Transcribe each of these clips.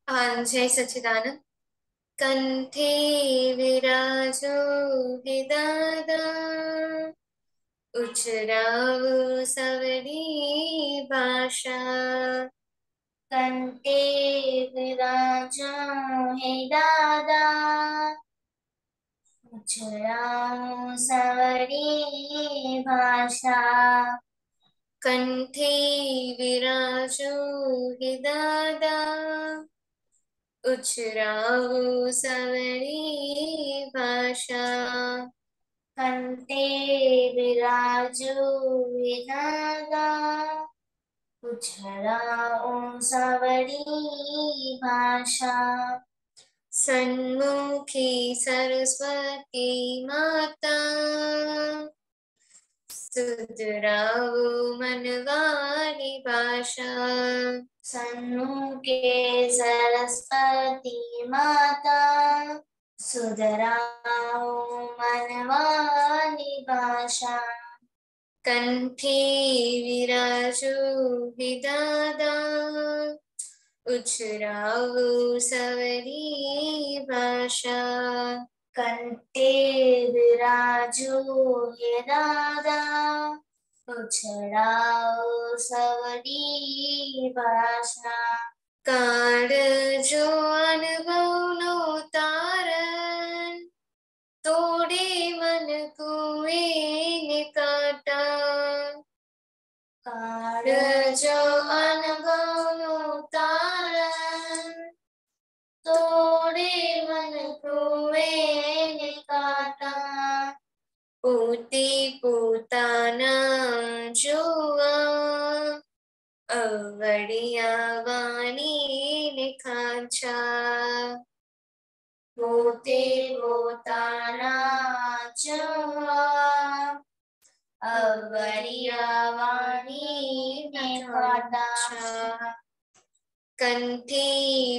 हाँ, जय सच्चिदानंद। कंठे विराजो हि दादा, उचरावो सवरी भाषा। कंठे विराजो हे दादा, उचरावो सवरी भाषा। कंठे विराजो हि दादा, उचरावो सवरी भाषा। कंठे विराजो हि दादा, उचरावो सवरी भाषा। सन्मुखी सरस्वती माता, सुधरावो मनवारी भाषा। सन्मुखे सरस्वती माता, सुधराओ मनवानी भाषा। कंठे विराजो हि दादा, उचरावो सवरी भाषा। कंठे विराजो हि दादा, उचराओ सवरी भाषा। काळजो अनुभवनो तारण, तोड़े मन कुएं काटा। काळजो अनुभवनो तारण, तोड़े मन कुएं काटा। पोते पोताना जोआ, अवड़िया वाणी लिखाचा। पोते पोताना जोआ, अवड़िया वाणी लिखाचा। कंठे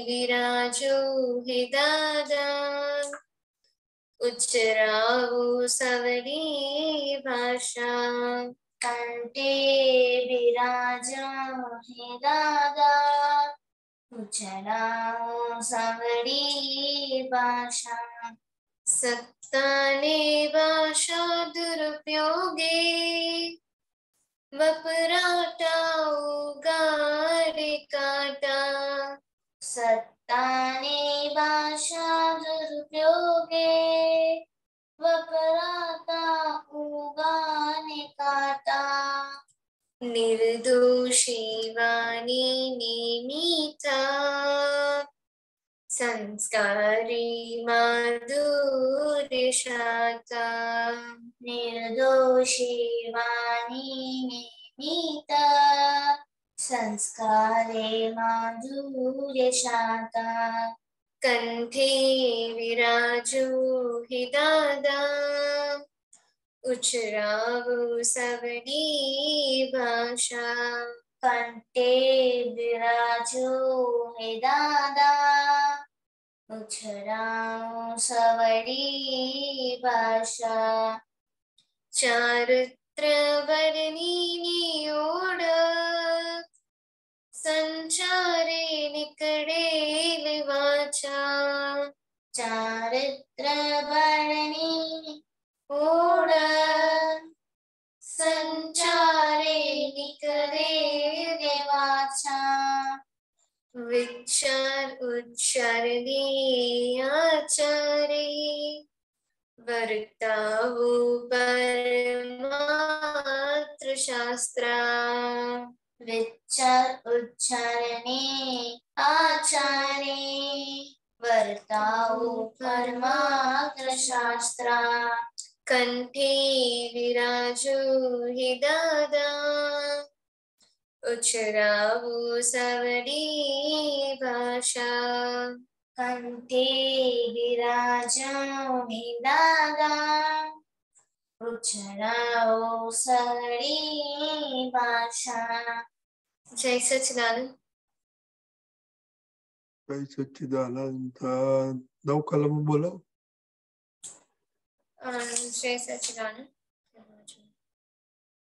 विराजो हि दादा, उचरावो सवरी भाषा। कंठे विराजो हि दादा, उचरावो सवरी भाषा। सत्ताने भाषा दुरुपयोगे, वपराटा उगारे काटा। सत्ताने भाषा दुरुपयोगे, वपराटा उगाने काटा। निर्दोषी वाणी निमिता, संस्कारी माधुर्य शाखा। निर्दोषी वाणी निमिता, संस्कारे माधुर्य शाखा। कंठे विराजो हि दादा, उचरावो सवरी भाषा। कंठे विराजो हि दादा, उचरावो सवरी भाषा। चारित्र वर्णिनी ओळख, संचारे निकडेल वाचा। चारित्र वर्णिनी ओळख, संचारे निकडेल वाचा। विचार उच्चारणे आचारे, वर्तावो परमात्र शास्त्रा। विचार उच्चारणे आचारे, वर्तावो परमात्र शास्त्रा। कंठे विराजो हि दादा, उचरावो सवरी भाषा। कंठे विराजो हि दादा, उचरावो सवरी भाषा। जय सच्चिदानंद। जय सच्चिदानंद। नौ कलम बोलो। जय सच्चिदानंद।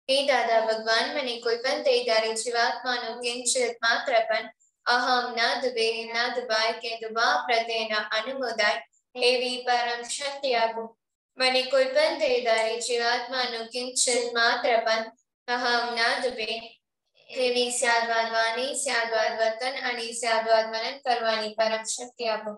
हे दादा भगवान મને કોઈ પણ દેહધારી જીવાત્માનું કિંચિત માત્ર પણ અહમ ન દુબે ન દુબાય કે દુબા પ્રત્યેના અનુમોદાય એવી પરમ શક્તિ આપો. મને કોઈ પણ દેહધારી જીવાત્માનું કિંચિત માત્ર પણ અહમ ન દુબે એવી સ્યાદવાદ વાણી સ્યાદવાદ વર્તન અને સ્યાદવાદ મનન કરવાની પરમ શક્તિ આપો.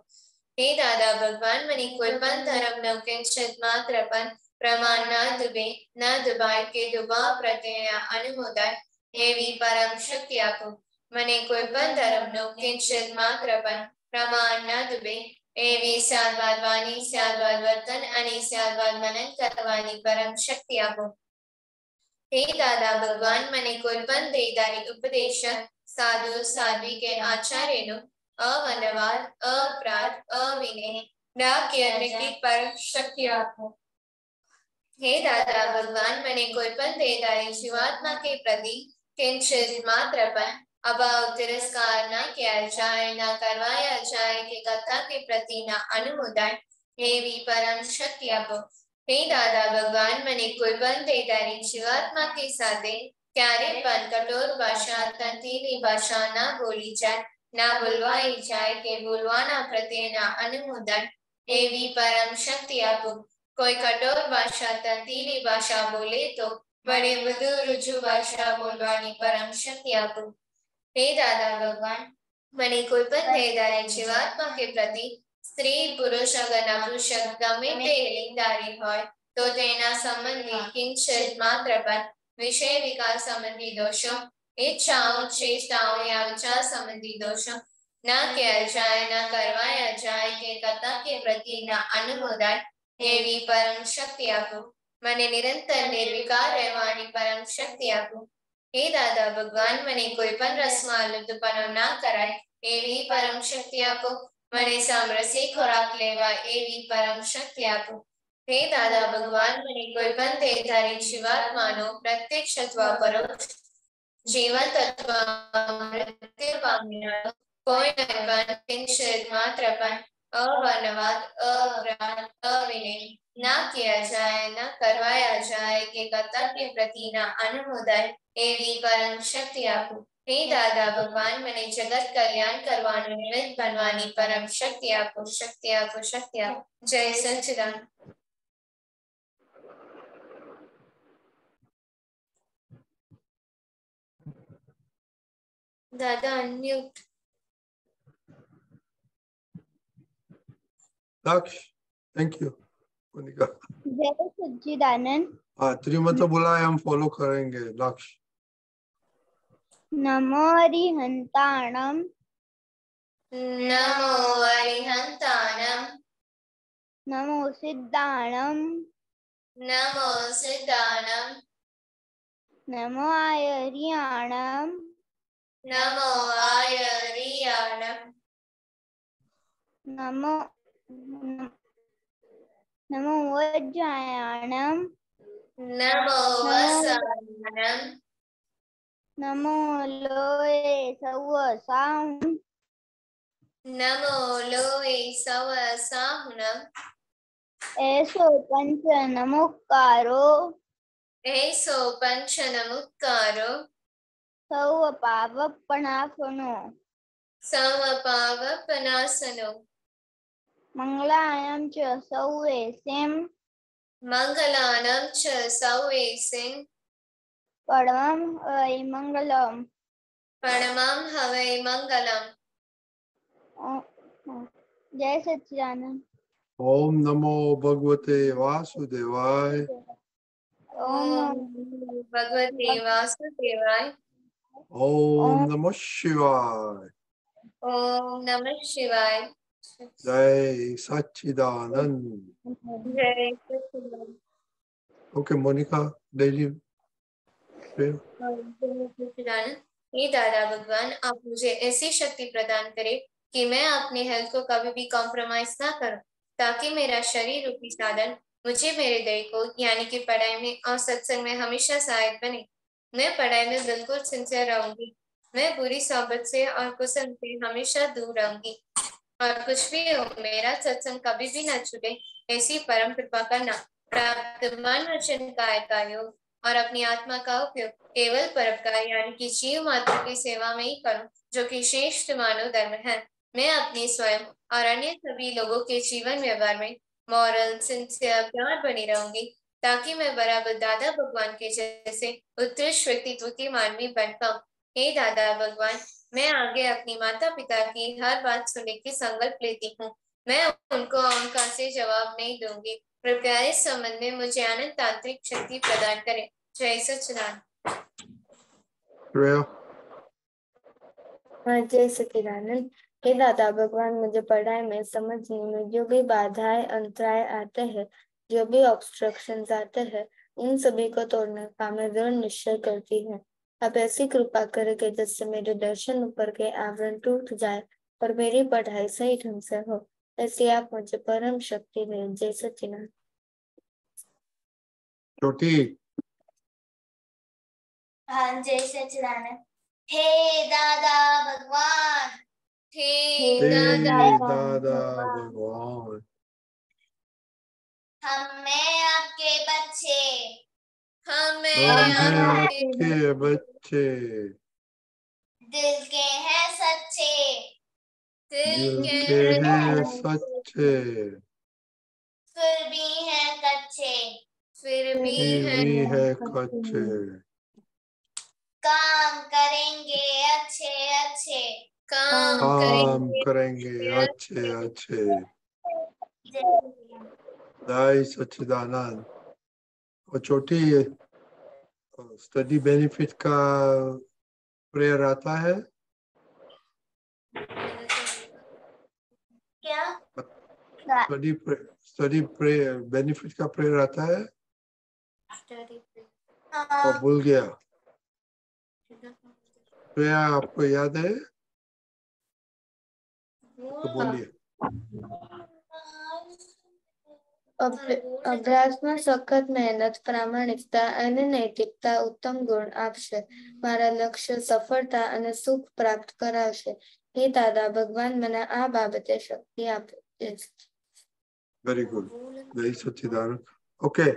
હે દાદા ભગવાન મને કોઈ પણ ધર્મનું કિંચિત માત્ર પણ પ્રમાણ ન દુબે ન દુબાય કે દુબા પ્રત્યેના અનુમોદાય એવી પરમ શક્તિ આપો. મને કોઈ પણ ધર્મનું કિંચિત માત્ર પણ પ્રમાણ ન દુબે એવી સ્યાદવાદ વાણી સ્યાદવાદ વર્તન અને સ્યાદવાદ મનન કરવાની પરમ શક્તિ આપો. હે દાદા ભગવાન મને કોઈ પણ દેહધારી ઉપદેશક સાધુ સાધ્વી કે આચાર્યનો અવનવાદ અપરાધ અવિનય નાક્યની પરમ શક્તિ આપો. हे दादा भगवान मैंने कोई पण देहधारी जीवात्मा के प्रति किंचित मात्र पण अभाव तिरस्कार न किया जाए न करवाया जाए कि कथा के प्रति न अनुमोदाय एवी परम शक्ति आपो. हे दादा भगवान मैंने कोई पण देहधारी जीवात्मा के साथे क्यारे पण कठोर भाषा तंतीली भाषा न बोली जाए न बोलवाई जाए के बोलवाना प्रत्ये न अनुमोदाय एवी परम शक्ति आपो. कोई कठोर भाषा तंतीली भाषा बोले तो बड़े मृदु रुजु भाषा बोलवानी परम शक्ति आपो. हे दादा भगवान મને કોઈ પણ દેહધારી જીવાત્મા કે પ્રતિ સ્ત્રી પુરુષ અગર નપુંસક ગમે તે લિંગધારી હોય તો તેના સંબંધી કિંચિત માત્ર પણ વિષય વિકાર સંબંધી દોષો इच्छाओं चेष्टाओं या विचार संबंधी दोषों न किया जाए न करवाया जाए के कथा के प्रति न अनुमोदाय एवी परम शक्ति आपो. મને નિરંતર નિર્વિકાર રહેવાની પરમ શક્તિ આપો. हे दादा भगवान મને કોઈ પણ રસમાં લુપ્તપણો ના કરાય એવી પરમ શક્તિ આપો. મને સામરસી ખોરાક લેવા એવી પરમ શક્તિ આપો. हे दादा भगवान મને કોઈ પણ દેહધારી જીવાત્માનો પ્રત્યક્ષ અથવા પરોક્ષ जीवन तत्व मृत्यु पामनारो कोई नहीं पण किंचित मात्र पण अवनवाद अपराध अविनय न किया जाए न करवाया जाए कि कथा के प्रति न अनुमोदाय एवी परम शक्ति आपो. हे दादा भगवान મને જગત કલ્યાણ કરવાનું નિમિત્ત બનવાની પરમ શક્તિ આપો શક્તિ આપો શક્તિ આપો. જય સચ્ચિદાનંદ. दादा अनम्यूट. लक्ष थैंक यू मोनिका. जय सच्चिदानंद. हाँ त्रिमत बोला हम फॉलो करेंगे. लक्ष नमो अरिहंताणम नमो अरिहंताणम नमो सिद्धाणम नमो सिद्धाणम नमो आयरियाणम नमो आयरियाणम नमो नमो वज्रायणम नमो वसायणम नमो लोये सवसाम नमो लोये सवसाहुनम ऐसो पंच नमोकारो ऐसो पंच नमुक्कारो सव पावपणाफनो समपावपनासनो मंगलायं च सौवे सेम मंगलानं च सौवेसिं परमं वै मंगलम. परमं हवै मंगलम. जय सच्चिदानंद. ओम नमो भगवते वासुदेवाय. ओम भगवते वासुदेवाय. ओम नमः शिवाय. ओम नमः शिवाय. जय सच्चिदानंद. जय सच्चिदानंद. ओके मोनिका डेली हे दादा भगवान आप मुझे ऐसी शक्ति प्रदान करें कि मैं अपने हेल्थ को कभी भी कॉम्प्रोमाइज ना करूं ताकि मेरा शरीर रूपी साधन मुझे मेरे देह को यानी कि पढ़ाई में और सत्संग में हमेशा सहायक बने. मैं पढ़ाई में बिल्कुल सिंसियर रहूंगी. मैं बुरी सोबत से और कुसंग से हमेशा दूर रहूंगी और कुछ भी हो मेरा सत्संग कभी भी न छूटे ऐसी परम कृपा करना. प्राप्त मन वचन काय का योग और अपनी आत्मा का उपयोग केवल परोपकार यानी कि जीव मात्र की सेवा में ही करूं, जो कि श्रेष्ठ मानव धर्म है। मैं अपने स्वयं और अन्य सभी लोगों के जीवन व्यवहार में मॉरल, सिंसियर, प्यार बनी रहूंगी, ताकि मैं बराबर दादा भगवान के जैसे उत्कृष्ट व्यक्तित्व की मानवी बन पाऊं। हे दादा भगवान, मैं आगे अपनी माता पिता की हर बात सुनने की संकल्प लेती हूँ। मैं उनको अहंकार से जवाब नहीं दूंगी। कृपया इस संबंध में मुझे आनंद तांत्रिक शक्ति प्रदान करें। जय सच्चिदानंद। श्रेया, जय सच्चिदानंद। हे दादा भगवान, मुझे पढ़ाई में समझने में जो भी बाधाएं अंतराय आते हैं, जो भी ऑब्स्ट्रक्शंस आते हैं, उन सभी को तोड़ने का मैं दृढ़ निश्चय करती हूँ। आप ऐसी कृपा करें कि जिससे मेरे दर्शन ऊपर के आवरण टूट जाए और मेरी पढ़ाई सही ढंग से हो, ऐसी आप मुझे परम शक्ति दें। जय सच्चिदानंद। छोटी, हाँ, जय सच्चिदानंद। हे दादा भगवान, हे हे दादा दादा भगवान, मैं आपके बच्चे हम हमें हैं आपके आपके बच्चे, दिल के हैं सच्चे, दिल दिल के के हैं हैं सच्चे, फिर भी हैं कच्चे, फिर भी फिर हैं भी है कच्चे, काम करेंगे अच्छे अच्छे। काम काम करेंगे करेंगे अच्छे अच्छे। जय सच्चिदानंद। जय सच्चिदानंद। और छोटी, स्टडी बेनिफिट का प्रेयर आता है? क्या? स्टडी प्रेयर बेनिफिट का प्रेयर आता है? हाँ, और भूल गया। प्रेयर आपको याद है तो बोलिए। અભ્યાસ માં સખત મહેનત, પ્રામાણિકતા અને નૈતિકતા ઉત્તમ ગુણ આપશે. મારા લક્ષ્ય સફળતા અને સુખ પ્રાપ્ત કરાવશે. હે દાદા ભગવાન, મને આ બાબતે શક્તિ આપે. वेरी गुड, जय सच्चिदानंद। ओके,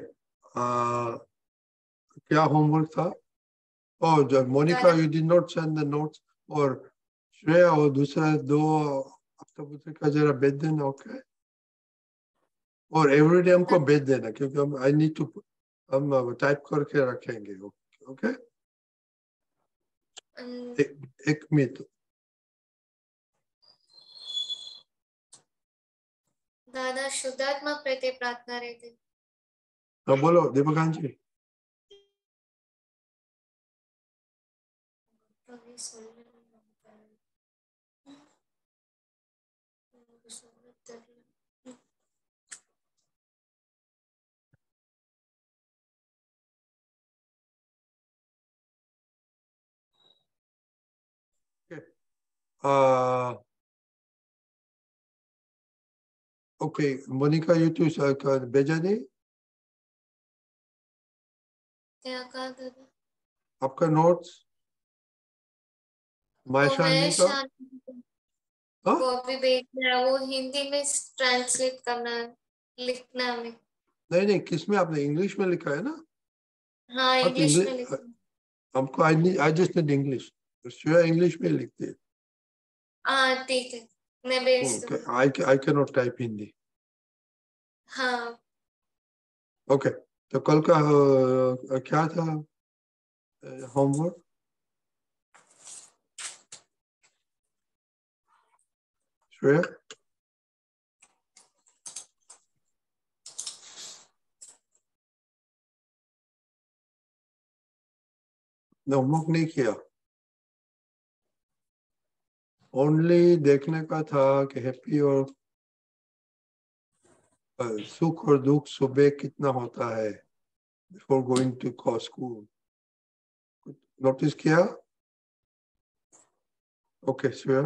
क्या होमवर्क था? और जब Monica you did not send the notes, और श्रेया और दूसरा दो हफ्ता पुत्र का जरा भेज देना। ओके, और एवरीडे हमको भेज देना, क्योंकि हम आई नीड टू हम टाइप करके रखेंगे। ओके, एक मिनट। दादा शुद्धात्मा प्रति प्रार्थना रहती। हाँ बोलो दीपकांत जी। ओके मोनिका, यू टू भेजा नहीं क्या कहा दादा? आपका नोट्स वो मायशानी है का? शांति, हाँ? वो अभी भेजना है, वो हिंदी में ट्रांसलेट करना है, लिखना में। नहीं नहीं, किसमें आपने इंग्लिश में लिखा है ना? हाँ, हाँ तो इंग्लिश में इंग्लिश लिखना। हमको I just need English. Shreya English में लिखते हैं। हाँ ठीक है, मैं भेज दूँ। I can not type Hindi. हाँ ओके, तो कल का क्या था होमवर्क? श्रेया ने होमवर्क नहीं किया, ओनली देखने का था कि हैप्पी और सुख और दुख सुबह कितना होता है before going to school. Notice किया? ओके श्रेया।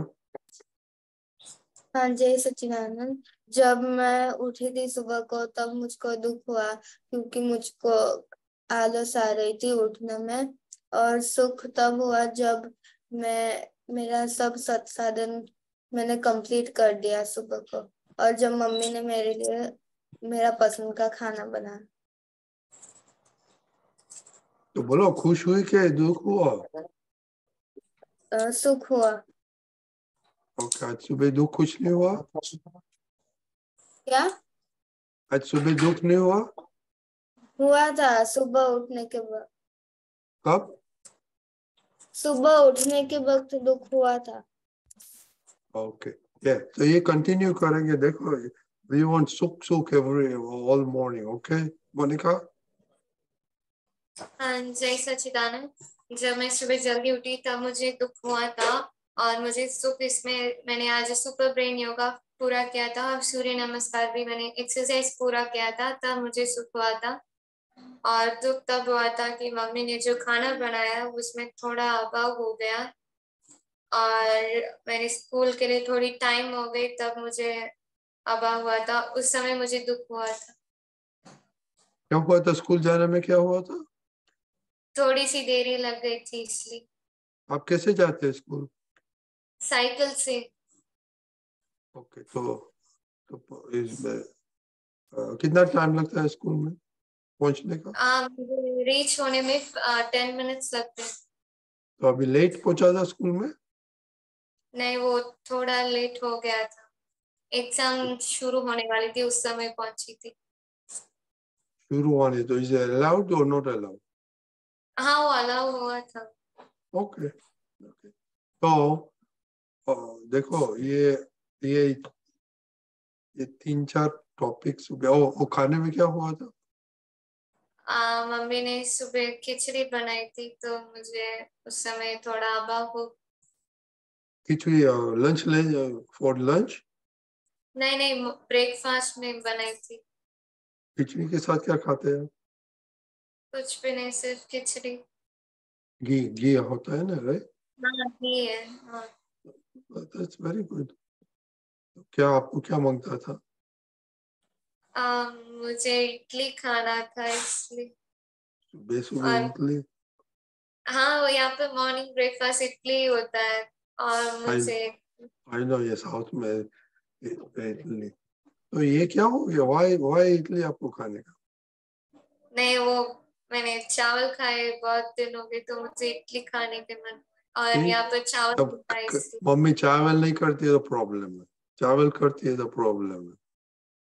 हाँ, जय सच्चिदानंद। जब मैं उठी थी सुबह को, तब मुझको दुख हुआ, क्योंकि मुझको आलस आ रही थी उठने में। और सुख तब हुआ जब मेरा सब सत्साधन मैंने कंप्लीट कर दिया सुबह को, और जब मम्मी ने मेरे लिए मेरा पसंद का खाना बनाया। तो बोलो खुश हुई कि दुख हुआ? सुख हुआ। ओके, आज सुबह दुख कुछ नहीं हुआ? क्या? आज सुबह दुख नहीं हुआ? हुआ था सुबह उठने के बाद। कब? सुबह उठने के वक्त दुख हुआ था। ओके, ये तो ये कंटिन्यू करेंगे। देखो, वी वांट सुख सुख every all morning. Okay Monica? हाँ, जय सच्चिदानंद। जब मैं सुबह जल्दी उठी तब मुझे दुख हुआ था, और मुझे सुख इसमें मैंने आज सुपर ब्रेन योगा पूरा किया था और सूर्य नमस्कार भी मैंने एक्सरसाइज पूरा किया था, तब मुझे सुख हुआ था। और दुख तब हुआ था कि मम्मी ने जो खाना बनाया उसमें थोड़ा अभाव हो गया, और मेरे स्कूल के लिए थोड़ी टाइम हो गई, तब मुझे अभाव हुआ था। उस समय मुझे दुख हुआ था। क्या हुआ था स्कूल जाने में? क्या हुआ था? थोड़ी सी देरी लग गई थी इसलिए। आप कैसे जाते हैं स्कूल? साइकिल से। ओके, तो इसमें कितना टाइम लगता है स्कूल में पहुंचने का? मुझे रीच होने में 10 मिनट्स लगते हैं। तो अभी लेट पहुंचा था स्कूल में? नहीं, वो थोड़ा लेट हो गया था, एग्जाम शुरू होने वाली थी उस समय पहुंची थी। शुरू होने तो इज अलाउड और नॉट अलाउड? हाँ, वो अलाउ हुआ था। Okay okay. तो देखो, ये ये 3-4 टॉपिक्स। वो खाने में क्या हुआ था? मम्मी ने सुबह खिचड़ी बनाई थी, तो मुझे उस समय थोड़ा अभाव हो। खिचड़ी लंच फॉर लंच? नहीं नहीं, ब्रेकफास्ट में बनाई थी। खिचड़ी के साथ क्या खाते हैं? कुछ भी नहीं, सिर्फ खिचड़ी। घी घी होता है ना, राइट? हाँ, घी है। हाँ। That's very good. क्या आपको क्या मांगता था? मुझे इडली खाना था इसलिए। सुबह सुबह और इडली? हाँ, वो यहाँ पे मॉर्निंग ब्रेकफास्ट इडली होता है, और आई मुझे आई नो, ये साउथ में इडली। तो ये क्या हो गया? वाई वाई इडली आपको खाने का? नहीं, वो मैंने चावल खाए बहुत दिन हो गए, तो मुझे इडली खाने के मन, और ठीक। यहाँ पर चावल तब मिलता है इसलिए। मम्मी चावल नहीं करती है तो प्रॉब्लम है, चावल करती है तो प्रॉब्लम है।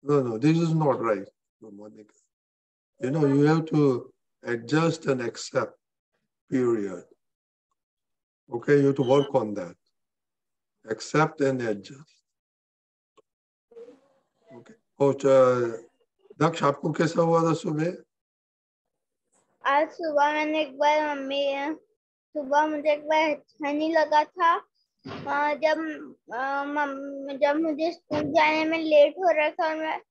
No, no, this is not right, Monica. You know, you have to adjust and accept, period. Okay, you have to work on that. Accept and adjust. Okay. दक्ष, आपको कैसा हुआ था सुबह? आज सुबह मैंने एक बार सुबह मुझे एक बार अच्छा नहीं लगा था। जब मुझे स्कूल जाने में लेट हो रहा था, और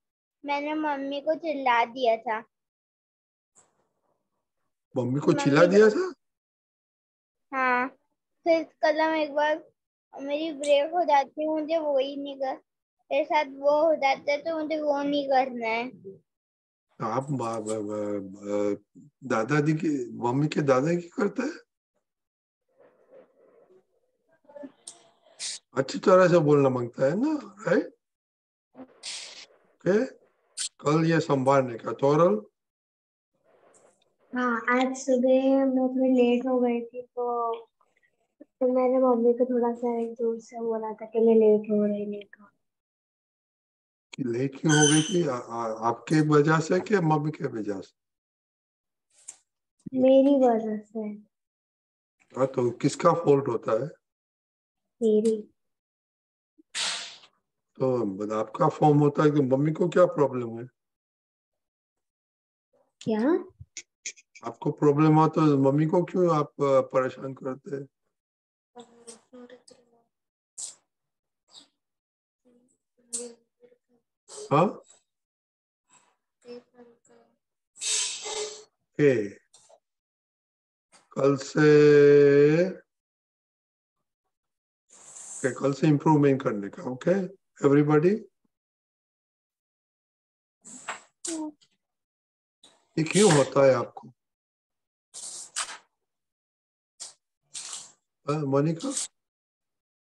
मैंने मम्मी को चिल्ला दिया था। मम्मी को चिल्ला दिया था? हाँ, फिर कदम एक बार मेरी ब्रेक हो जाती है, मुझे वो ही नहीं कर, मेरे साथ वो हो जाता है, तो मुझे वो नहीं करना है। आप दादाजी की, मम्मी के दादा की करते हैं? अच्छी तरह से बोलना मांगता है ना, राइट? ओके, कल ये संभालने का तोरल। हाँ, आज सुबह मैं थोड़ी लेट हो गई थी, तो मैंने मम्मी को थोड़ा सा एक जोर से बोला था कि मैं लेट हो रही, लेट हो। लेट क्यों हो गई थी? आपके वजह से कि मम्मी के वजह से? मेरी वजह से। हाँ, तो किसका फॉल्ट होता है? मेरी। तो आपका फॉर्म होता है कि मम्मी को क्या प्रॉब्लम है? क्या? आपको प्रॉब्लम हो तो मम्मी को क्यों आप परेशान करते हैं? हाँ? कल से इम्प्रूवमेंट करने का। Okay everybody? ये क्यों होता है आपको? Monika,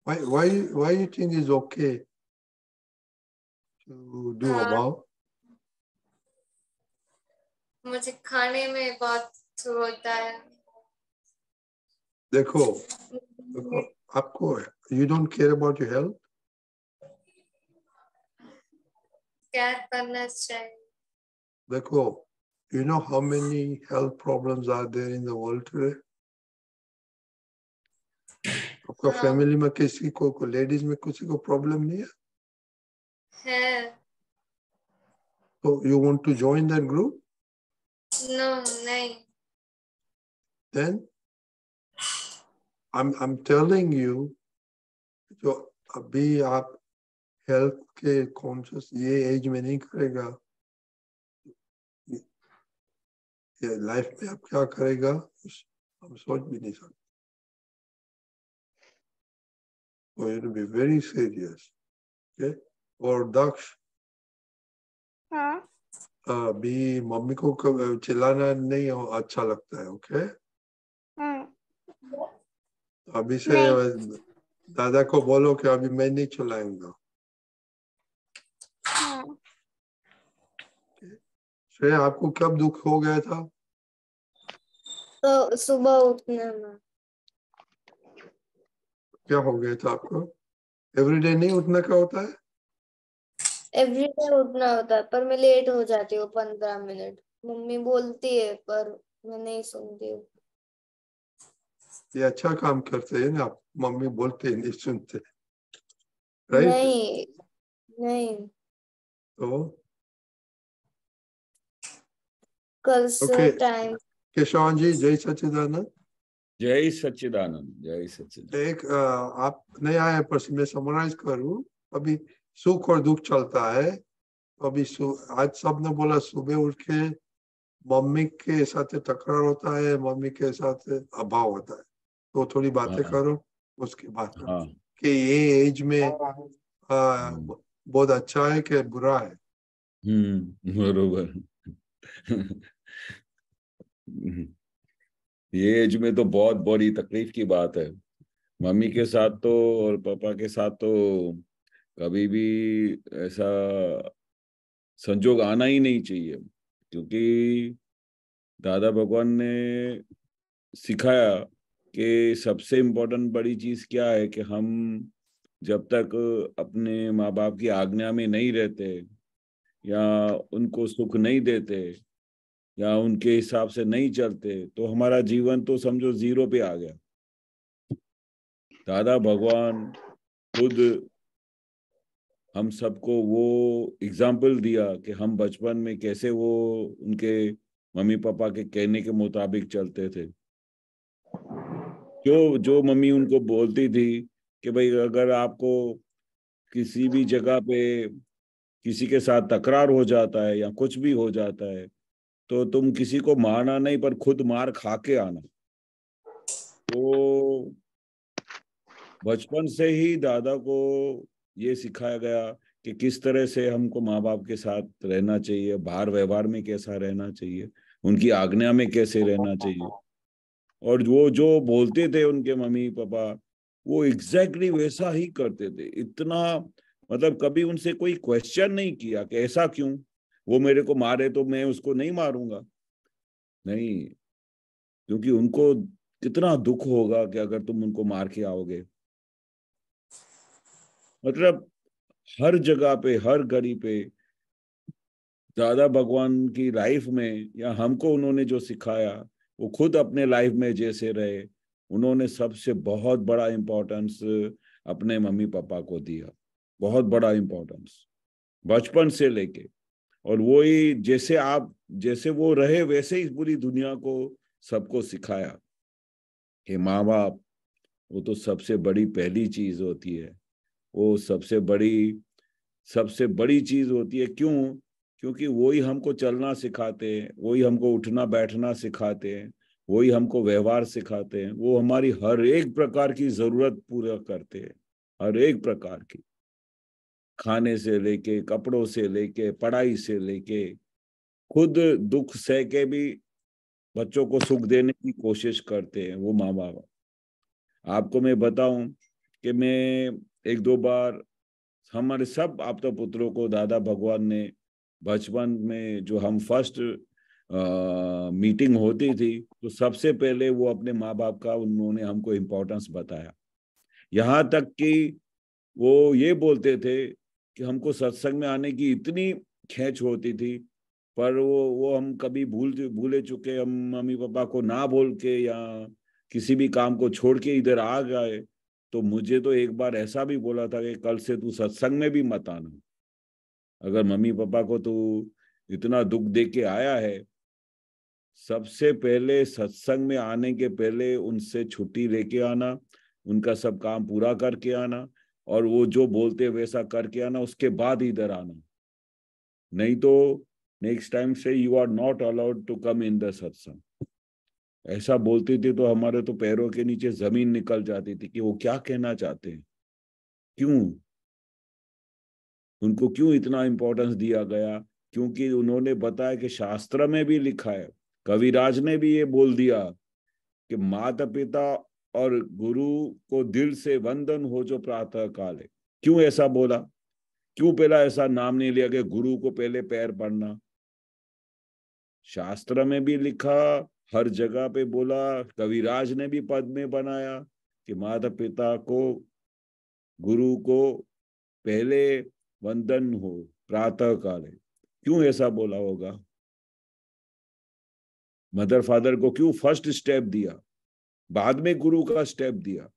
why you think is okay to do above? मुझे खाने में बहुत तो होता है। देखो आपको you don't care about your health. क्या करना चाहिए? देखो, you know how many health problems are there in the world today? आपका फैमिली में किसी को लेडीज में किसी को प्रॉब्लम नहीं है? तो you want to join that group? No, नहीं। Then I'm telling you, जो अभी आप हेल्थ के कॉन्शियस ये एज में नहीं करेगा, ये लाइफ में आप क्या करेगा हम सोच भी नहीं सकते। So you have to be very serious, okay? और दक्ष, हाँ अभी मम्मी को चिल्लाना नहीं अच्छा लगता है, ओके? हाँ अभी से नहीं। दादा को बोलो कि अभी मैं नहीं चिल्लाऊंगा। हाँ श्रेया, आपको कब दुख हो गया था? तो सुबह उठने में। क्या हो गया था आपको? एवरीडे नहीं उठने का होता है? एवरीडे उठना होता है, पर मैं लेट हो जाती हूँ 15 मिनट। मम्मी बोलती है पर मैं नहीं सुनती हूँ। ये अच्छा काम करते हैं ना आप, मम्मी बोलते हैं नहीं सुनते, राइट? नहीं नहीं, तो कल से टाइम। किशोर जी, जय सच्चिदानंद। जय सच्चिदानंद, जय सच्चिदानंद। एक आप नहीं आए पर मैं समराइज करूं। अभी सुख और दुख चलता है। अभी आज सबने बोला सुबह उठ के मम्मी के साथ टकरार होता है, मम्मी के साथ अभाव होता है, तो थोड़ी बातें करो उसके बाद कि ये एज में बहुत अच्छा है कि बुरा है। बरोबर। ये एज में तो बहुत बड़ी तकलीफ की बात है। मम्मी के साथ तो और पापा के साथ तो कभी भी ऐसा संजोग आना ही नहीं चाहिए, क्योंकि दादा भगवान ने सिखाया कि सबसे इम्पोर्टेंट बड़ी चीज क्या है कि हम जब तक अपने माँ बाप की आज्ञा में नहीं रहते या उनको सुख नहीं देते या उनके हिसाब से नहीं चलते तो हमारा जीवन तो समझो जीरो पे आ गया। दादा भगवान खुद हम सबको वो एग्जाम्पल दिया कि हम बचपन में कैसे वो उनके मम्मी पापा के कहने के मुताबिक चलते थे। जो जो मम्मी उनको बोलती थी कि भाई अगर आपको किसी भी जगह पे किसी के साथ तकरार हो जाता है या कुछ भी हो जाता है तो तुम किसी को मारना नहीं पर खुद मार खा के आना। तो बचपन से ही दादा को ये सिखाया गया कि किस तरह से हमको माँ बाप के साथ रहना चाहिए, बाहर व्यवहार में कैसा रहना चाहिए, उनकी आज्ञा में कैसे रहना चाहिए। और वो जो बोलते थे उनके मम्मी पापा वो एग्जैक्टली वैसा ही करते थे। इतना मतलब कभी उनसे कोई क्वेश्चन नहीं किया कि ऐसा क्यों, वो मेरे को मारे तो मैं उसको नहीं मारूंगा, नहीं, क्योंकि उनको कितना दुख होगा कि अगर तुम उनको मार के आओगे। मतलब हर जगह पे हर घड़ी पे दादा भगवान की लाइफ में या हमको उन्होंने जो सिखाया वो खुद अपने लाइफ में जैसे रहे, उन्होंने सबसे बहुत बड़ा इम्पोर्टेंस अपने मम्मी पापा को दिया, बहुत बड़ा इम्पोर्टेंस बचपन से लेके। और वो ही जैसे वो रहे वैसे ही पूरी दुनिया को सबको सिखाया कि माँ बाप वो तो सबसे बड़ी पहली चीज होती है, वो सबसे बड़ी चीज होती है। क्यों? क्योंकि वही हमको चलना सिखाते हैं, वही हमको उठना बैठना सिखाते हैं, वही हमको व्यवहार सिखाते हैं, वो हमारी हर एक प्रकार की जरूरत पूरा करते हैं, हर एक प्रकार की, खाने से लेके कपड़ों से लेके पढ़ाई से लेके, खुद दुख सह के भी बच्चों को सुख देने की कोशिश करते हैं वो माँ बाप। आपको मैं बताऊं कि मैं एक दो बार हमारे सब आपदा पुत्रों को दादा भगवान ने बचपन में जो हम फर्स्ट मीटिंग होती थी तो सबसे पहले वो अपने माँ बाप का उन्होंने हमको इम्पोर्टेंस बताया। यहाँ तक कि वो ये बोलते थे कि हमको सत्संग में आने की इतनी खींच होती थी, पर वो हम कभी भूले चुके, हम मम्मी पापा को ना बोल के या किसी भी काम को छोड़ के इधर आ गए। तो मुझे तो एक बार ऐसा भी बोला था कि कल से तू सत्संग में भी मत आना। अगर मम्मी पापा को तू इतना दुख दे के आया है, सबसे पहले सत्संग में आने के पहले उनसे छुट्टी लेके आना, उनका सब काम पूरा करके आना, और वो जो बोलते वैसा करके आना, उसके बाद इधर आना। नहीं तो नेक्स्ट टाइम से you are not allowed to come in the satsang. ऐसा बोलते थे तो हमारे तो पैरों के नीचे जमीन निकल जाती थी कि वो क्या कहना चाहते हैं, क्यों उनको क्यों इतना इम्पोर्टेंस दिया गया। क्योंकि उन्होंने बताया कि शास्त्र में भी लिखा है, कविराज ने भी ये बोल दिया कि माता पिता और गुरु को दिल से वंदन हो जो प्रातः काल है। क्यों ऐसा बोला, क्यों पहला ऐसा नाम नहीं लिया कि गुरु को पहले पैर पड़ना। शास्त्र में भी लिखा, हर जगह पे बोला, कविराज ने भी पद में बनाया कि माता पिता को गुरु को पहले वंदन हो प्रातः काल है। क्यों ऐसा बोला होगा। मदर फादर को क्यों फर्स्ट स्टेप दिया, बाद में गुरु का स्टेप दिया।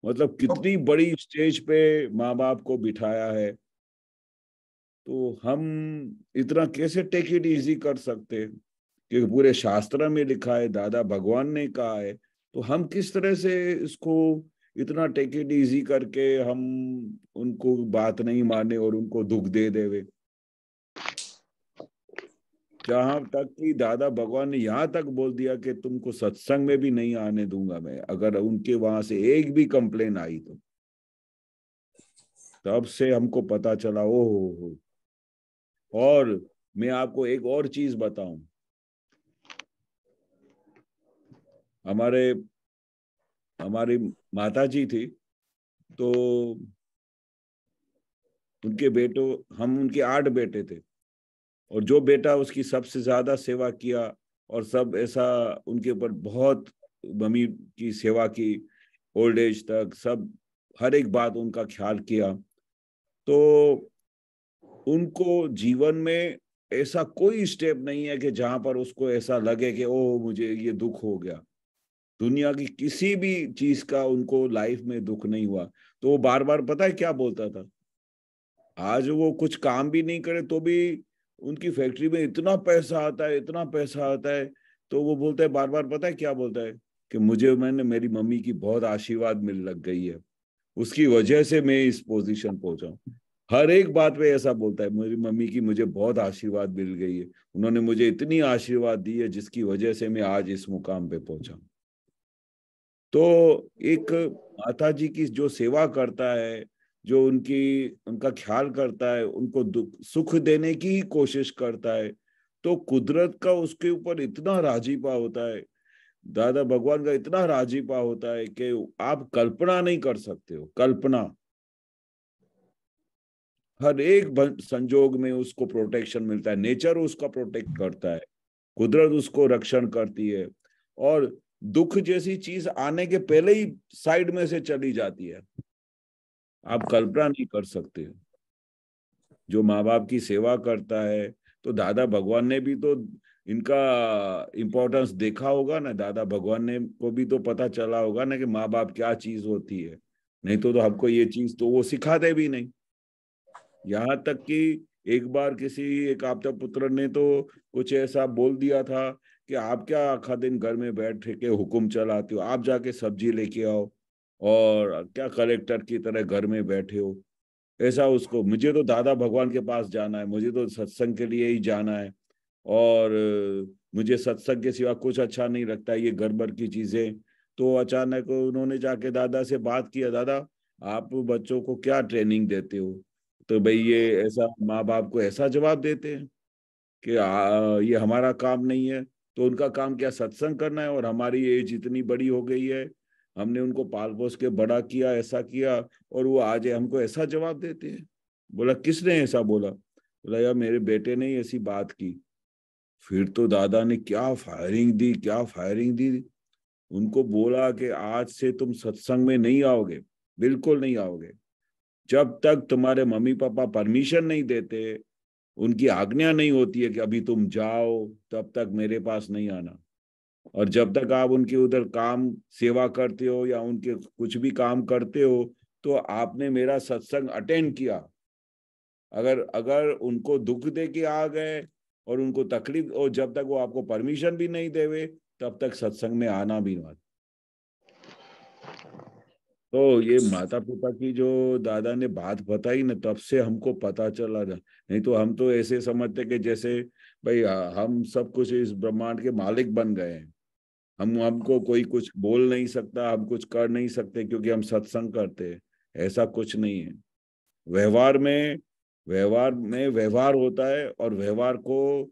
मतलब कितनी बड़ी स्टेज पे माँ बाप को बिठाया है, तो हम इतना कैसे टेक इट इजी कर सकते हैं। क्योंकि पूरे शास्त्र में लिखा है, दादा भगवान ने कहा है, तो हम किस तरह से इसको इतना टेक इट इजी करके हम उनको बात नहीं माने और उनको दुख दे देवे। जहां तक कि दादा भगवान ने यहाँ तक बोल दिया कि तुमको सत्संग में भी नहीं आने दूंगा मैं, अगर उनके वहां से एक भी कंप्लेन आई तो। तब से हमको पता चला, ओ हो। और मैं आपको एक और चीज बताऊं, हमारी माता जी थी, तो उनके हम उनके 8 बेटे थे, और जो बेटा उसकी सबसे ज्यादा सेवा किया और सब ऐसा उनके ऊपर बहुत मम्मी की सेवा की, ओल्ड एज तक सब हर एक बात उनका ख्याल किया। तो उनको जीवन में ऐसा कोई स्टेप नहीं है कि जहां पर उसको ऐसा लगे कि ओह मुझे ये दुख हो गया। दुनिया की किसी भी चीज का उनको लाइफ में दुख नहीं हुआ। तो वो बार बार पता है क्या बोलता था, आज वो कुछ काम भी नहीं करे तो भी उनकी फैक्ट्री में इतना पैसा आता है, इतना पैसा आता है। तो वो बोलता है, बार बार पता है क्या बोलता है, कि मेरी मम्मी की बहुत आशीर्वाद मिल लग गई है, उसकी वजह से मैं इस पोजीशन पहुंचा हूं। हर एक बात पे ऐसा बोलता है, मेरी मम्मी की मुझे बहुत आशीर्वाद मिल गई है, उन्होंने मुझे इतनी आशीर्वाद दी है जिसकी वजह से मैं आज इस मुकाम पे पहुंचा। तो एक माता जी की जो सेवा करता है, जो उनका ख्याल करता है, उनको सुख देने की ही कोशिश करता है, तो कुदरत का उसके ऊपर इतना राजीपा होता है, दादा भगवान का इतना राजीपा होता है कि आप कल्पना नहीं कर सकते हो। कल्पना, हर एक संजोग में उसको प्रोटेक्शन मिलता है, नेचर उसका प्रोटेक्ट करता है, कुदरत उसको रक्षण करती है, और दुख जैसी चीज आने के पहले ही साइड में से चली जाती है। आप कल्पना नहीं कर सकते। जो माँ बाप की सेवा करता है, तो दादा भगवान ने भी तो इनका इम्पोर्टेंस देखा होगा ना, दादा भगवान ने को भी तो पता चला होगा ना कि माँ बाप क्या चीज होती है। नहीं तो हमको ये चीज तो वो सिखाते भी नहीं। यहाँ तक कि एक बार एक आपदा पुत्र ने तो कुछ ऐसा बोल दिया था कि आप क्या आखा दिन घर में बैठ के हुक्म चलाते हो, आप जाके सब्जी लेके आओ, और क्या कलेक्टर की तरह घर में बैठे हो। ऐसा उसको, मुझे तो दादा भगवान के पास जाना है, मुझे तो सत्संग के लिए ही जाना है, और मुझे सत्संग के सिवा कुछ अच्छा नहीं लगता है, ये घर भर की चीजें। तो अचानक उन्होंने जाके दादा से बात किया, दादा आप बच्चों को क्या ट्रेनिंग देते हो। तो भाई ये ऐसा माँ बाप को ऐसा जवाब देते हैं कि ये हमारा काम नहीं है। तो उनका काम क्या सत्संग करना है, और हमारी एज इतनी बड़ी हो गई है, हमने उनको पाल पोस के बड़ा किया, ऐसा किया, और वो आज हमको ऐसा जवाब देते हैं। बोला किसने ऐसा बोला। बोला यार मेरे बेटे ने ही ऐसी बात की। फिर तो दादा ने क्या फायरिंग दी। उनको बोला कि आज से तुम सत्संग में नहीं आओगे, बिल्कुल नहीं आओगे। जब तक तुम्हारे मम्मी पापा परमिशन नहीं देते, उनकी आज्ञा नहीं होती है कि अभी तुम जाओ, तब तक मेरे पास नहीं आना। और जब तक आप उनके उधर काम सेवा करते हो या उनके कुछ भी काम करते हो, तो आपने मेरा सत्संग अटेंड किया। अगर उनको दुख दे के आ गए और उनको तकलीफ, और जब तक वो आपको परमिशन भी नहीं देवे, तब तक सत्संग में आना भी मत। तो ये माता पिता की जो दादा ने बात बताई ना, तब से हमको पता चला ना। नहीं तो हम तो ऐसे समझते कि जैसे भाई हम सब कुछ इस ब्रह्मांड के मालिक बन गए हैं, हमको कोई कुछ बोल नहीं सकता, हम कुछ कर नहीं सकते क्योंकि हम सत्संग करते हैं। ऐसा कुछ नहीं है। व्यवहार में व्यवहार होता है, और व्यवहार को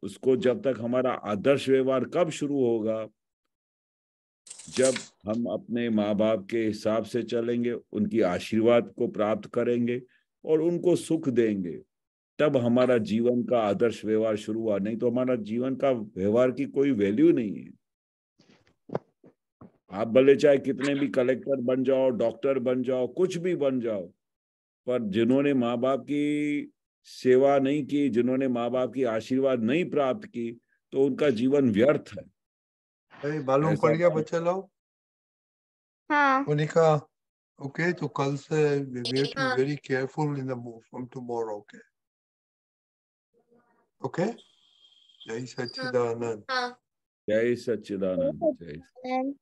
उसको जब तक हमारा आदर्श व्यवहार कब शुरू होगा, जब हम अपने माँ बाप के हिसाब से चलेंगे, उनकी आशीर्वाद को प्राप्त करेंगे और उनको सुख देंगे, तब हमारा जीवन का आदर्श व्यवहार शुरू हुआ। नहीं तो हमारा जीवन का व्यवहार की कोई वैल्यू नहीं है। आप भले चाहे कितने भी कलेक्टर बन जाओ, डॉक्टर बन जाओ, कुछ भी बन जाओ, पर जिन्होंने माँ बाप की सेवा नहीं की, जिन्होंने माँ बाप की आशीर्वाद नहीं प्राप्त की, तो उनका जीवन व्यर्थ है। मालूम ऐसा पड़ गया बच्चे लोग? हाँ मोनिका, ओके, तो कल से we have to be हाँ। very careful in the move from tomorrow, okay? Okay? जय सच्चिदानंद। हाँ। जय सच्चिदानंद। जय